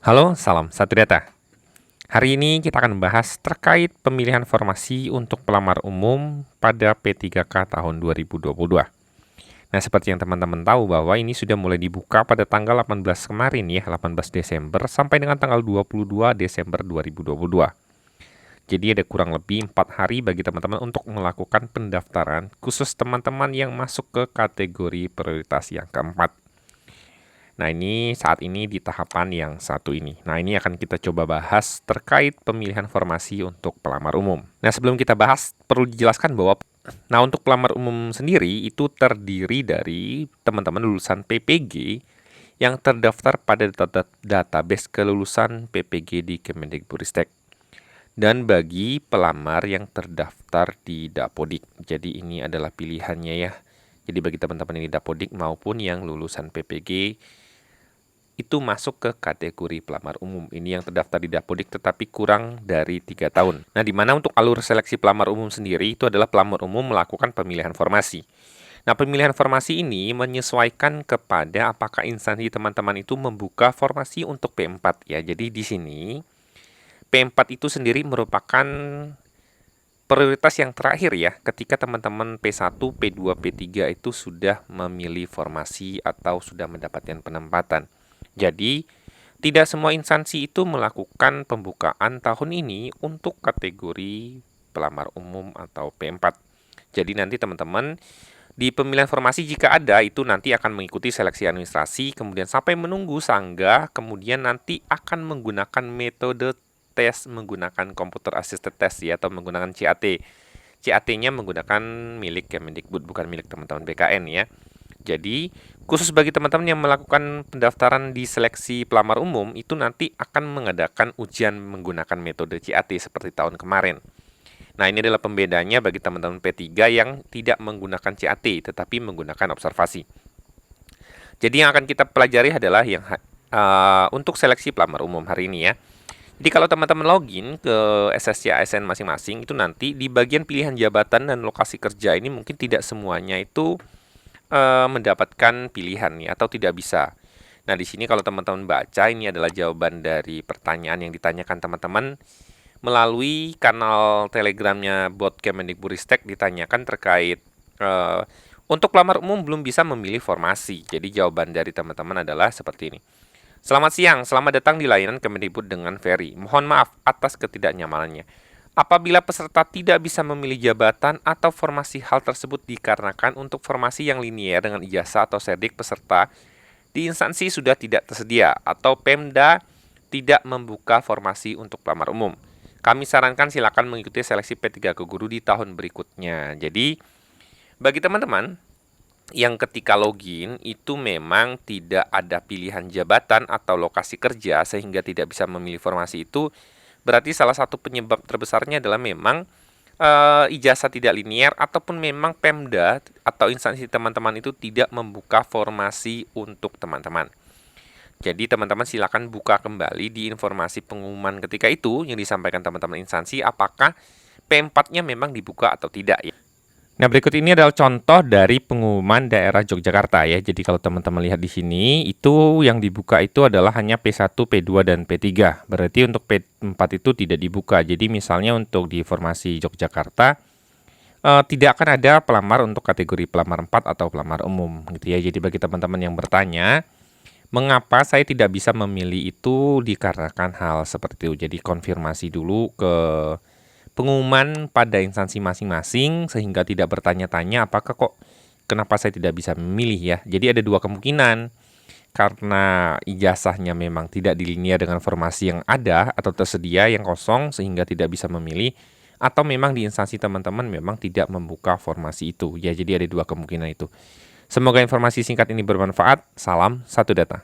Halo, salam satu data. Hari ini kita akan membahas terkait pemilihan formasi untuk pelamar umum pada P3K tahun 2022. Nah, seperti yang teman-teman tahu bahwa ini sudah mulai dibuka pada tanggal 18 kemarin ya, 18 Desember sampai dengan tanggal 22 Desember 2022. Jadi ada kurang lebih 4 hari bagi teman-teman untuk melakukan pendaftaran, khusus teman-teman yang masuk ke kategori prioritas yang keempat. Nah, ini saat ini di tahapan yang satu ini. Nah, ini akan kita coba bahas terkait pemilihan formasi untuk pelamar umum. Nah, sebelum kita bahas, perlu dijelaskan bahwa untuk pelamar umum sendiri itu terdiri dari teman-teman lulusan PPG yang terdaftar pada database kelulusan PPG di Kemendikbudristek. Dan bagi pelamar yang terdaftar di Dapodik. Jadi ini adalah pilihannya ya. Jadi bagi teman-teman yang di Dapodik maupun yang lulusan PPG itu masuk ke kategori pelamar umum. Ini yang terdaftar di Dapodik tetapi kurang dari 3 tahun. Nah, di mana untuk alur seleksi pelamar umum sendiri itu adalah pelamar umum melakukan pemilihan formasi. Nah, pemilihan formasi ini menyesuaikan kepada apakah instansi teman-teman itu membuka formasi untuk P4 ya. Jadi di sini P4 itu sendiri merupakan prioritas yang terakhir ya, ketika teman-teman P1, P2, P3 itu sudah memilih formasi atau sudah mendapatkan penempatan. Jadi, tidak semua instansi itu melakukan pembukaan tahun ini untuk kategori pelamar umum atau P4. Jadi nanti teman-teman di pemilihan formasi jika ada itu nanti akan mengikuti seleksi administrasi, kemudian sampai menunggu sanggah, kemudian nanti akan menggunakan metode tes menggunakan computer assisted test ya, atau menggunakan CAT. CAT-nya menggunakan milik Kemendikbud, bukan milik teman-teman BKN ya. Jadi, khusus bagi teman-teman yang melakukan pendaftaran di seleksi pelamar umum, itu nanti akan mengadakan ujian menggunakan metode CAT seperti tahun kemarin. Nah, ini adalah pembedanya bagi teman-teman P3 yang tidak menggunakan CAT, tetapi menggunakan observasi. Jadi, yang akan kita pelajari adalah yang untuk seleksi pelamar umum hari ini ya. Jadi kalau teman-teman login ke SSC ASN masing-masing, itu nanti di bagian pilihan jabatan dan lokasi kerja ini mungkin tidak semuanya itu mendapatkan pilihan ya, atau tidak bisa. Nah, di sini kalau teman-teman baca, ini adalah jawaban dari pertanyaan yang ditanyakan teman-teman melalui kanal Telegramnya bot Kemendikbudristek, ditanyakan terkait untuk pelamar umum belum bisa memilih formasi. Jadi jawaban dari teman-teman adalah seperti ini. Selamat siang, selamat datang di layanan Kemendikbud dengan Ferry. Mohon maaf atas ketidaknyamanannya. Apabila peserta tidak bisa memilih jabatan atau formasi, hal tersebut dikarenakan untuk formasi yang linier dengan ijazah atau sedik peserta di instansi sudah tidak tersedia atau Pemda tidak membuka formasi untuk pelamar umum. Kami sarankan silakan mengikuti seleksi P3 ke guru di tahun berikutnya. Jadi, bagi teman-teman yang ketika login itu memang tidak ada pilihan jabatan atau lokasi kerja sehingga tidak bisa memilih formasi itu, berarti salah satu penyebab terbesarnya adalah memang ijazah tidak linier ataupun memang Pemda atau instansi teman-teman itu tidak membuka formasi untuk teman-teman. Jadi teman-teman silakan buka kembali di informasi pengumuman ketika itu yang disampaikan teman-teman instansi apakah P4-nya memang dibuka atau tidak ya. Nah, berikut ini adalah contoh dari pengumuman daerah Yogyakarta ya. Jadi kalau teman-teman lihat di sini, itu yang dibuka itu adalah hanya P1, P2, dan P3. Berarti untuk P4 itu tidak dibuka. Jadi misalnya untuk di formasi Yogyakarta, tidak akan ada pelamar untuk kategori pelamar 4 atau pelamar umum gitu ya. Jadi bagi teman-teman yang bertanya, mengapa saya tidak bisa memilih itu dikarenakan hal seperti itu. Jadi konfirmasi dulu ke pengumuman pada instansi masing-masing sehingga tidak bertanya-tanya apakah kok kenapa saya tidak bisa memilih ya. Jadi ada dua kemungkinan, karena ijazahnya memang tidak dilinear dengan formasi yang ada atau tersedia yang kosong sehingga tidak bisa memilih, atau memang di instansi teman-teman memang tidak membuka formasi itu ya. Jadi ada dua kemungkinan itu. Semoga informasi singkat ini bermanfaat. Salam satu data.